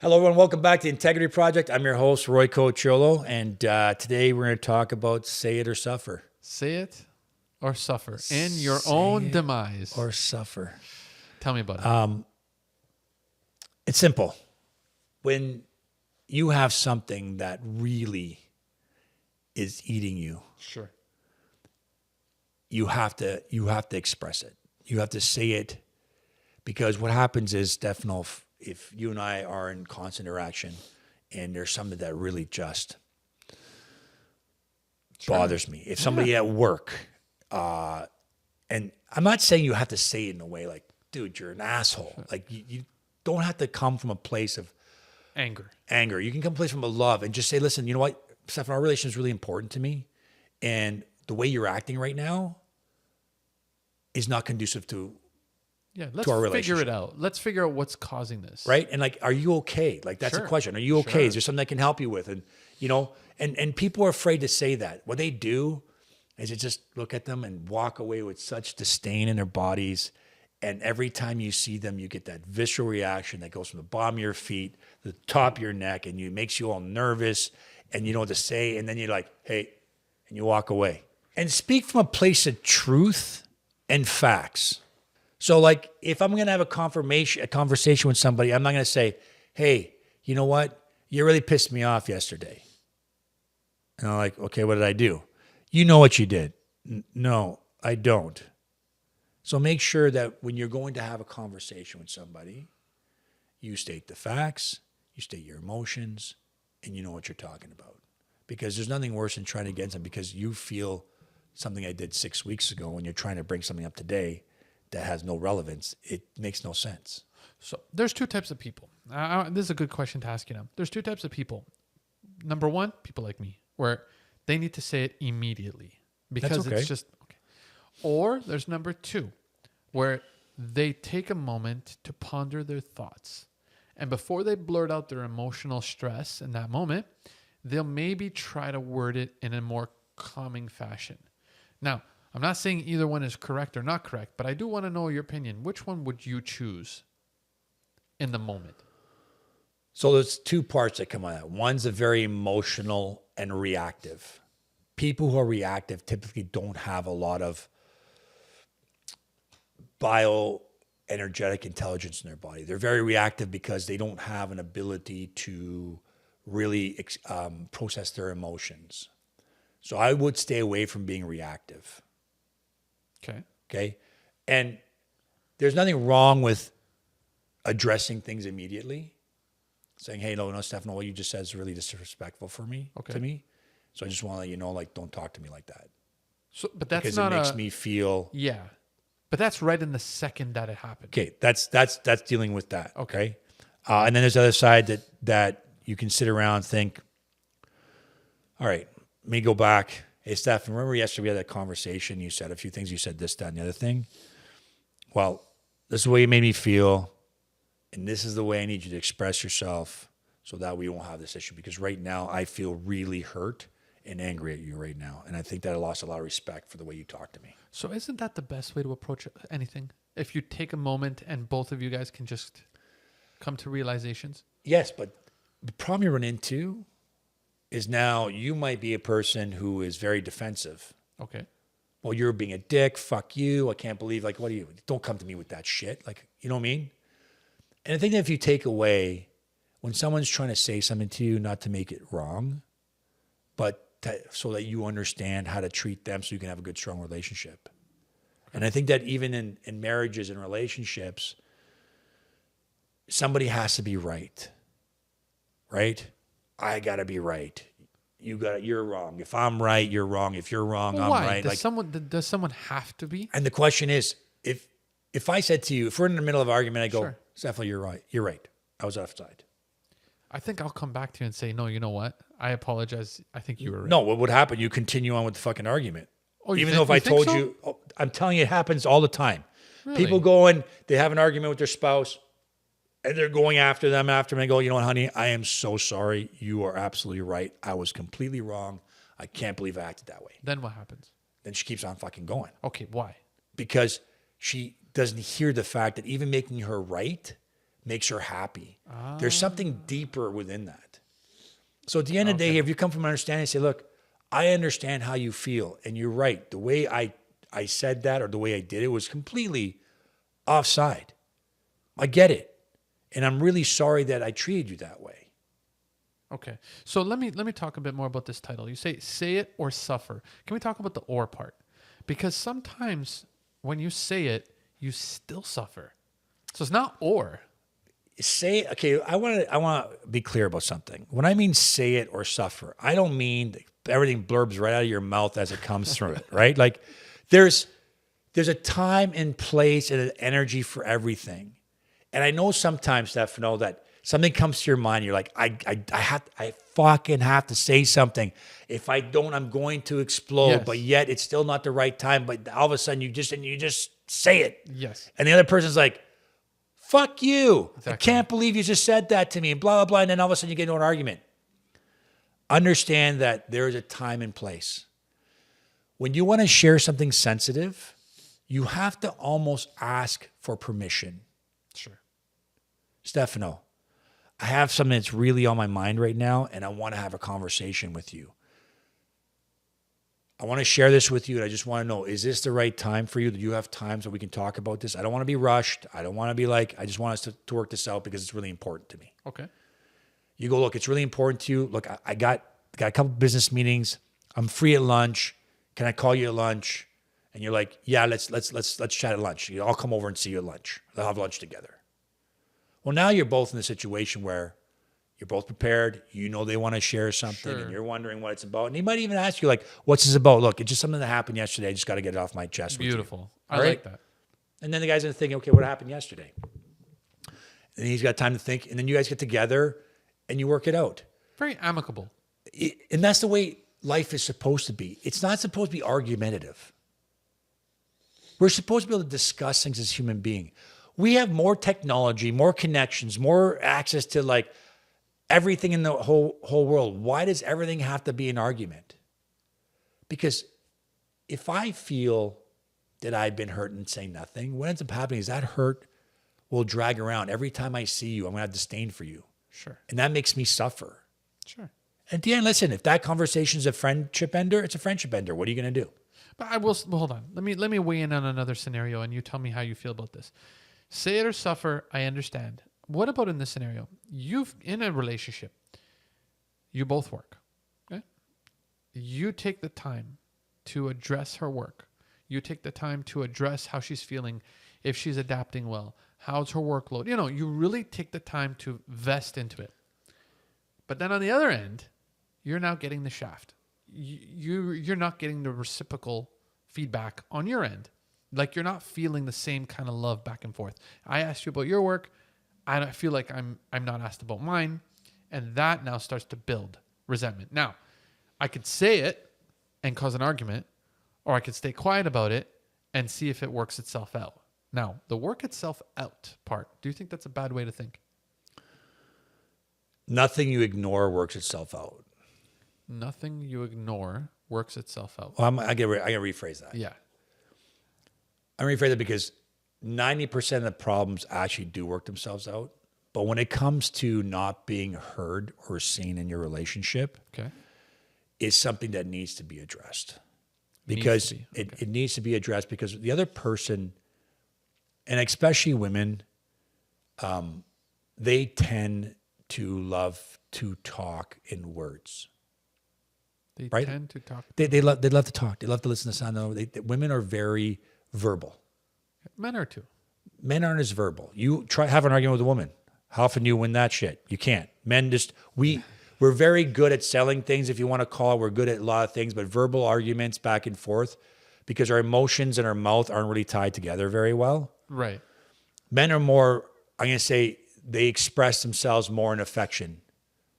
Hello, everyone. Welcome back to the Integrity Project. I'm your host, Roy Cocciollo, and today we're going to talk about say it or suffer. Say it or suffer in your own demise. Or suffer. Tell me about it. It's simple. When you have something that really is eating you, Sure. you have to express it. You have to say it, because what happens is, Stefano, if you and I are in constant interaction and there's something that really just bothers me. If somebody at work, and I'm not saying you have to say it in a way like, dude, you're an asshole. Sure. Like you don't have to come from a place of Anger. You can come from a place from a love and just say, listen, you know what, Stefano, our relationship is really important to me. And the way you're acting right now is not conducive to let's our figure relationship. it out. Let's figure out what's causing this. Right? And like, are you okay? Like, that's a question. Are you okay? Sure. Is there something I can help you with? And, you know, and people are afraid to say that. What they do is they just look at them and walk away with such disdain in their bodies. And every time you see them, you get that visceral reaction that goes from the bottom of your feet to the top of your neck, and it makes you all nervous and you know what to say. And then you're like, hey, and you walk away. And speak from a place of truth and facts. So like, if I'm going to have a conversation with somebody, I'm not going to say, hey, you know what? You really pissed me off yesterday. And I'm like, okay, what did I do? You know what you did. No, I don't. So make sure that when you're going to have a conversation with somebody, you state the facts, you state your emotions, and you know what you're talking about. Because there's nothing worse than trying to get something because you feel something I did 6 weeks ago and you're trying to bring something up today that has no relevance. It makes no sense. So there's two types of people. This is a good question to ask you now. There's two types of people. Number one, people like me, where they need to say it immediately because it's just okay. Or there's number two, where they take a moment to ponder their thoughts. And before they blurt out their emotional stress in that moment, they'll maybe try to word it in a more calming fashion. Now, I'm not saying either one is correct or not correct, but I do want to know your opinion. Which one would you choose in the moment? So there's two parts that come on that. One's a very emotional and reactive. People who are reactive typically don't have a lot of bioenergetic intelligence in their body. They're very reactive because they don't have an ability to really process their emotions. So I would stay away from being reactive. Okay. And there's nothing wrong with addressing things immediately. Saying, hey, no, Stefano, what you just said is really disrespectful to me. So I just want to let you know, like, don't talk to me like that. So, but that's because not it makes me feel. Yeah. But that's right in the second that it happened. Okay. That's dealing with that. Okay. And then there's the other side that you can sit around and think, all right, let me go back. Hey, Steph, remember yesterday we had that conversation? You said a few things. You said this, that, and the other thing. Well, this is the way you made me feel. And this is the way I need you to express yourself so that we won't have this issue. Because right now I feel really hurt and angry at you right now. And I think that I lost a lot of respect for the way you talk to me. So isn't that the best way to approach anything? If you take a moment and both of you guys can just come to realizations? Yes, but the problem you run into is now you might be a person who is very defensive. Okay. Well, you're being a dick. Fuck you. I can't believe, like, what are you? Don't come to me with that shit. Like, you know what I mean? And I think that if you take away, when someone's trying to say something to you, not to make it wrong, but so that you understand how to treat them so you can have a good, strong relationship. And I think that even in marriages and relationships, somebody has to be right. Right? I got to be right. You're wrong. If I'm right, you're wrong. If you're wrong, I'm right. Does someone have to be? And the question is, if I said to you, if we're in the middle of an argument, I go, Sure. Stefano, you're right. You're right. I was offside. I think I'll come back to you and say, no, you know what? I apologize. I think you were right. No, what would happen? You continue on with the fucking argument. Oh, Even though if I told you, I'm telling you, it happens all the time. Really? People go and they have an argument with their spouse and they're going after them and I go, you know what, honey, I am so sorry. You are absolutely right. I was completely wrong. I can't believe I acted that way. Then what happens? Then she keeps on fucking going. Okay, why? Because she doesn't hear the fact that even making her right makes her happy. There's something deeper within that. So at the end of the day, if you come from an understanding, say, look, I understand how you feel. And you're right. The way I said that or the way I did it was completely offside. I get it. And I'm really sorry that I treated you that way. Okay. So let me talk a bit more about this title. You say it or suffer. Can we talk about the or part? Because sometimes when you say it, you still suffer. So it's not or. I want to be clear about something. When I mean say it or suffer, I don't mean everything blurbs right out of your mouth as it comes through it, right? Like there's a time and place and an energy for everything. And I know sometimes, Stefano, that something comes to your mind. You're like, I fucking have to say something. If I don't, I'm going to explode. Yes. But yet it's still not the right time. But all of a sudden you just say it. Yes. And the other person's like, fuck you. Exactly. I can't believe you just said that to me. And blah, blah, blah. And then all of a sudden you get into an argument. Understand that there is a time and place. When you want to share something sensitive, you have to almost ask for permission. Sure. Stefano, I have something that's really on my mind right now, and I want to have a conversation with you. I want to share this with you, and I just want to know, is this the right time for you? Do you have times that we can talk about this? I don't want to be rushed. I don't want to be like, I just want us to work this out because it's really important to me. Okay. You go, look, it's really important to you. Look, I got a couple business meetings. I'm free at lunch. Can I call you at lunch? And you're like, yeah, let's chat at lunch. I'll come over and see you at lunch. We'll have lunch together. Well, now you're both in a situation where you're both prepared. You know they want to share something, and you're wondering what it's about. And he might even ask you, like, what's this about? Look, it's just something that happened yesterday. I just got to get it off my chest. Beautiful. I like that. And then the guy's going to think, okay, what happened yesterday? And he's got time to think. And then you guys get together and you work it out. Very amicable. And that's the way life is supposed to be. It's not supposed to be argumentative. We're supposed to be able to discuss things as human beings. We have more technology, more connections, more access to like everything in the whole world. Why does everything have to be an argument? Because if I feel that I've been hurt and say nothing, what ends up happening is that hurt will drag around. Every time I see you, I'm going to have disdain for you. Sure. And that makes me suffer. Sure. At the end, listen, if that conversation is a friendship ender, it's a friendship ender. What are you going to do? But hold on. Let me weigh in on another scenario and you tell me how you feel about this. Say it or suffer, I understand. What about in this scenario? You've in a relationship, you both work. Okay? You take the time to address her work. You take the time to address how she's feeling, if she's adapting well, how's her workload. You know, you really take the time to vest into it. But then on the other end, you're now getting the shaft. You're not getting the reciprocal feedback on your end. Like you're not feeling the same kind of love back and forth. I asked you about your work. I feel like I'm not asked about mine. And that now starts to build resentment. Now, I could say it and cause an argument, or I could stay quiet about it and see if it works itself out. Now, the work itself out part, do you think that's a bad way to think? Nothing you ignore works itself out. Nothing you ignore works itself out. Well, I gotta rephrase that. Yeah. I'm rephrase that because 90% of the problems actually do work themselves out. But when it comes to not being heard or seen in your relationship, okay, is something that needs to be addressed. Because it needs to be addressed because the other person, and especially women, they tend to love to talk in words. They right? tend to talk. They love to talk. They love to listen to sound. Women are very verbal. Men are too. Men aren't as verbal. You try have an argument with a woman. How often do you win that shit? You can't. Men just we're very good at selling things. If you want to call it, we're good at a lot of things, but verbal arguments back and forth because our emotions and our mouth aren't really tied together very well. Right. Men are more, I'm going to say, they express themselves more in affection.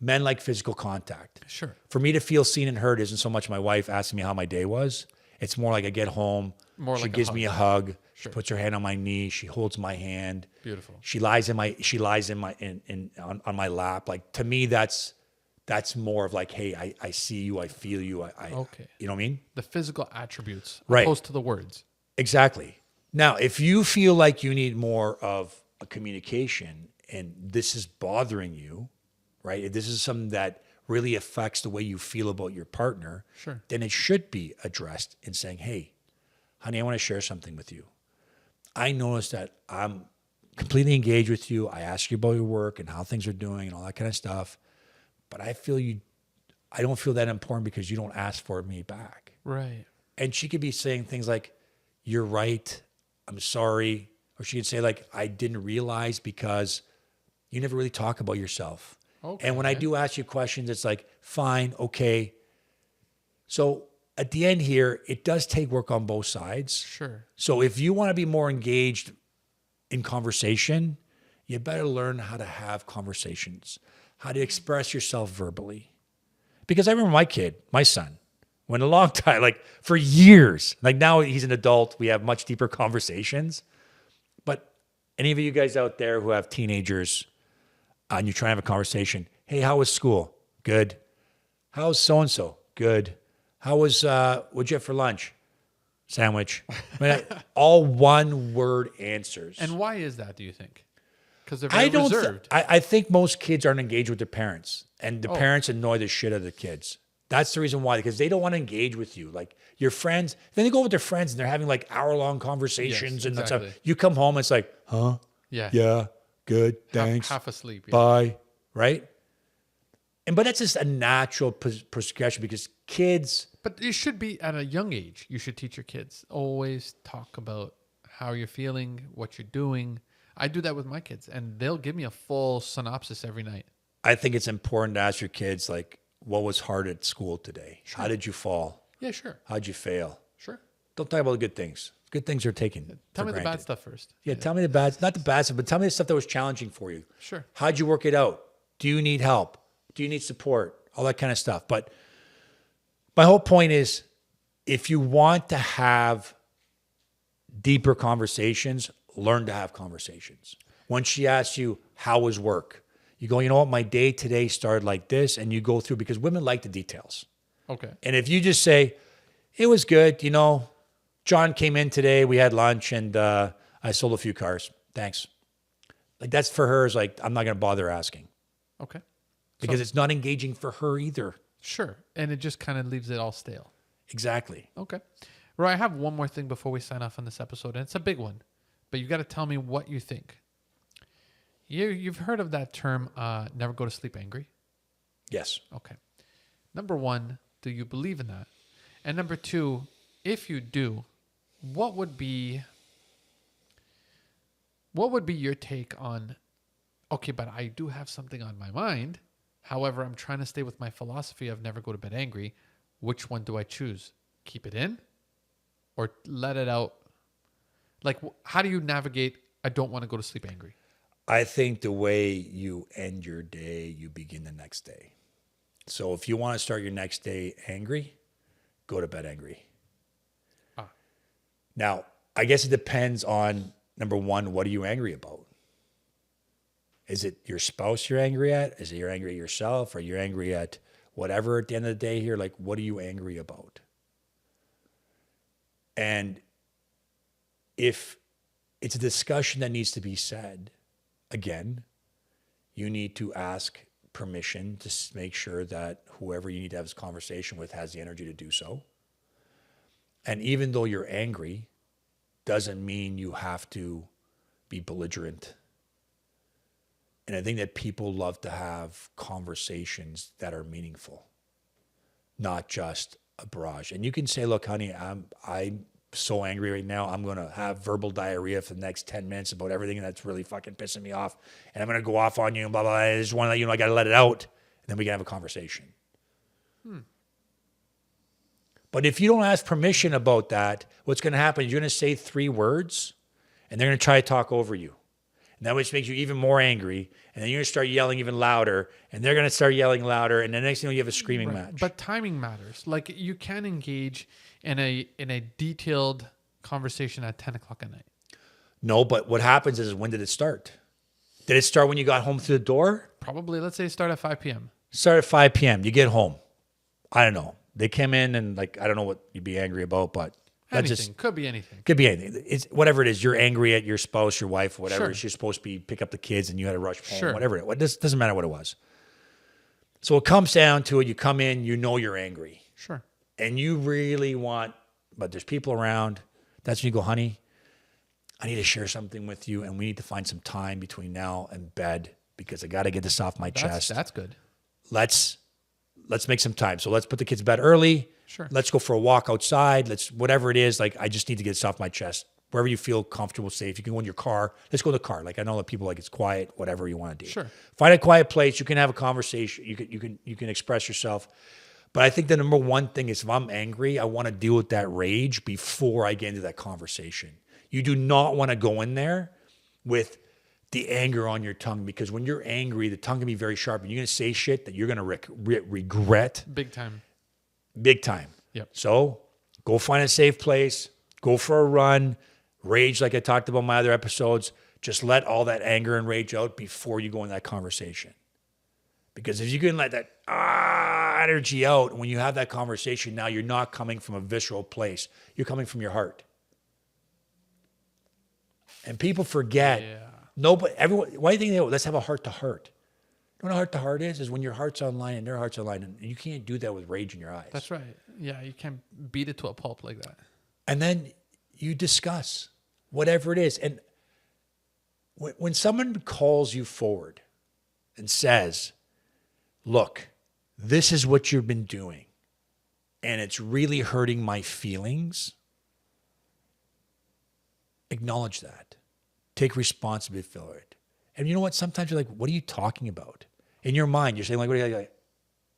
Men like physical contact. Sure. For me to feel seen and heard isn't so much my wife asking me how my day was. It's more like I get home, she gives me a hug, she puts her hand on my knee, she holds my hand. Beautiful. She lies on my lap. Like to me, that's more of like, hey, I see you, I feel you, okay. You know what I mean? The physical attributes, right, opposed to the words. Exactly. Now, if you feel like you need more of a communication and this is bothering you, right? If this is something that really affects the way you feel about your partner, Sure. then it should be addressed in saying, hey, honey, I want to share something with you. I noticed that I'm completely engaged with you. I ask you about your work and how things are doing and all that kind of stuff. But I don't feel that important because you don't ask for me back. Right. And she could be saying things like, you're right, I'm sorry. Or she could say like, I didn't realize because you never really talk about yourself. Okay. And when I do ask you questions, it's like, fine, okay. So at the end here, it does take work on both sides. Sure. So if you want to be more engaged in conversation, you better learn how to have conversations, how to express yourself verbally. Because I remember my son, went a long time, like for years, like now he's an adult, we have much deeper conversations. But any of you guys out there who have teenagers and you try to have a conversation, hey, how was school? Good. How's so-and-so? Good. How was, what'd you have for lunch? Sandwich. All one word answers. And why is that, do you think? Because they're very reserved. I think most kids aren't engaged with their parents, and the parents annoy the shit out of the kids. That's the reason why, because they don't want to engage with you. Like your friends, then they go with their friends and they're having like hour-long conversations and exactly. stuff. You come home, it's like, huh? Yeah. Yeah, good, thanks. Half asleep. Yeah. Bye, right? But that's just a natural progression because kids. But it should be at a young age. You should teach your kids. Always talk about how you're feeling, what you're doing. I do that with my kids, and they'll give me a full synopsis every night. I think it's important to ask your kids, like, what was hard at school today? Sure. How did you fall? Yeah, sure. How'd you fail? Sure. Don't talk about the good things. Good things are taken. Tell me granted. the bad stuff first. Yeah, tell me the bad, not the bad stuff, but tell me the stuff that was challenging for you. Sure. How'd you work it out? Do you need help? Do you need support? All that kind of stuff. But my whole point is, if you want to have deeper conversations, learn to have conversations. When she asks you, how was work? You go, you know what, my day today started like this, and you go through, because women like the details. Okay. And if you just say, it was good, you know, John came in today, we had lunch, and I sold a few cars. Thanks. Like that's for her is like, I'm not going to bother asking. Okay. Because it's not engaging for her either. Sure. And it just kind of leaves it all stale. Exactly. Okay. Roy, I have one more thing before we sign off on this episode, and it's a big one, but you got to tell me what you think. You've heard of that term, never go to sleep angry? Yes. Okay. Number one, do you believe in that? And number two, if you do, what would be your take on, okay, but I do have something on my mind. However, I'm trying to stay with my philosophy of never go to bed angry. Which one do I choose? Keep it in or let it out? Like, how do you navigate, I don't want to go to sleep angry? I think the way you end your day, you begin the next day. So if you want to start your next day angry, go to bed angry. Now, I guess it depends on, number one, what are you angry about? Is it your spouse you're angry at? Is it you're angry at yourself? Or you're angry at whatever at the end of the day here? Like, what are you angry about? And if it's a discussion that needs to be said, again, you need to ask permission to make sure that whoever you need to have this conversation with has the energy to do so. And even though you're angry, doesn't mean you have to be belligerent. And I think that people love to have conversations that are meaningful, not just a barrage. And you can say, look, honey, I'm so angry right now. I'm going to have verbal diarrhea for the next 10 minutes about everything that's really fucking pissing me off. And I'm going to go off on you and blah, blah, blah. I just want to let you know I got to let it out. And then we can have a conversation. But if you don't ask permission about that, what's going to happen is you're going to say 3 words and they're going to try to talk over you. And that which makes you even more angry. And then you're going to start yelling even louder. And they're going to start yelling louder. And the next thing you know, you have a screaming match. But timing matters. Like you can engage in a detailed conversation at 10 o'clock at night. No, but what happens is when did it start? Did it start when you got home through the door? Probably, let's say start at 5 p.m. Start at 5 p.m. You get home. I don't know. They came in and like, I don't know what you'd be angry about, but Anything. Could be anything. Could be anything. It's whatever it is. You're angry at your spouse, your wife, whatever. Sure. She's supposed to be pick up the kids and you had to rush home, Sure. whatever. It doesn't matter what it was. So it comes down to it. You come in, you know you're angry. Sure. And you really want, but there's people around. That's when you go, honey, I need to share something with you and we need to find some time between now and bed because I got to get this off my chest. That's good. Let's make some time. So let's put the kids to bed early. Sure. Let's go for a walk outside. Whatever it is, like, I just need to get this off my chest. Wherever you feel comfortable, safe. You can go in your car. Let's go to the car. Like, I know that people like it's quiet, whatever you want to do. Sure. Find a quiet place. You can have a conversation. You can express yourself. But I think the number one thing is if I'm angry, I want to deal with that rage before I get into that conversation. You do not want to go in there with the anger on your tongue because when you're angry, the tongue can be very sharp and you're going to say shit that you're going to regret. Big time. Big time. Yep. So go find a safe place, go for a run, rage like I talked about in my other episodes. Just let all that anger and rage out before you go in that conversation. Because if you can let that energy out, when you have that conversation, now you're not coming from a visceral place. You're coming from your heart. And people forget. Yeah. Everyone. Why do you think let's have a heart to heart? You know what a heart to heart is when your heart's online and their heart's online, and you can't do that with rage in your eyes. That's right. Yeah, you can't beat it to a pulp like that. And then you discuss whatever it is. And when someone calls you forward and says, look, this is what you've been doing, and it's really hurting my feelings, acknowledge that. Take responsibility for it. And you know what? Sometimes you're like, what are you talking about? In your mind, you're saying, like, what are you like?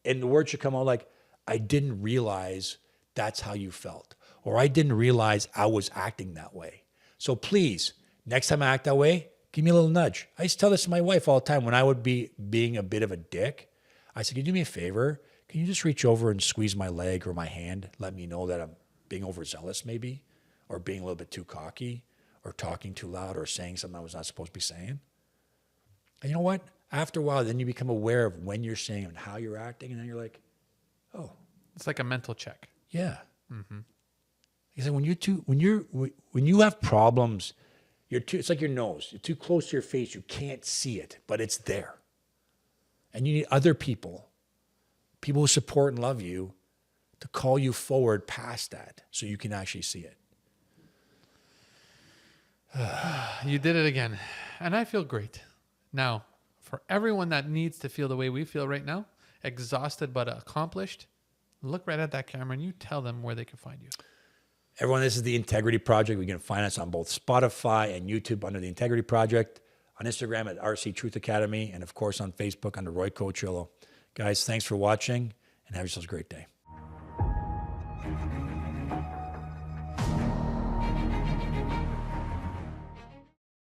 And the words should come out like, I didn't realize that's how you felt. Or I didn't realize I was acting that way. So please, next time I act that way, give me a little nudge. I used to tell this to my wife all the time when I would be being a bit of a dick. I said, can you do me a favor? Can you just reach over and squeeze my leg or my hand? Let me know that I'm being overzealous maybe, or being a little bit too cocky, or talking too loud, or saying something I was not supposed to be saying. And you know what? After a while, then you become aware of when you're saying and how you're acting, and then you're like, oh. It's like a mental check. Yeah. Mm-hmm. Because when you have problems, it's like your nose. You're too close to your face. You can't see it, but it's there. And you need other people who support and love you, to call you forward past that so you can actually see it. You did it again. And I feel great. Now, for everyone that needs to feel the way we feel right now, exhausted but accomplished, look right at that camera and you tell them where they can find you. Everyone, this is The Integrity Project. You can find us on both Spotify and YouTube under The Integrity Project, on Instagram at RC Truth Academy, and of course on Facebook under Roy Cocciollo. Guys, thanks for watching and have yourselves a great day.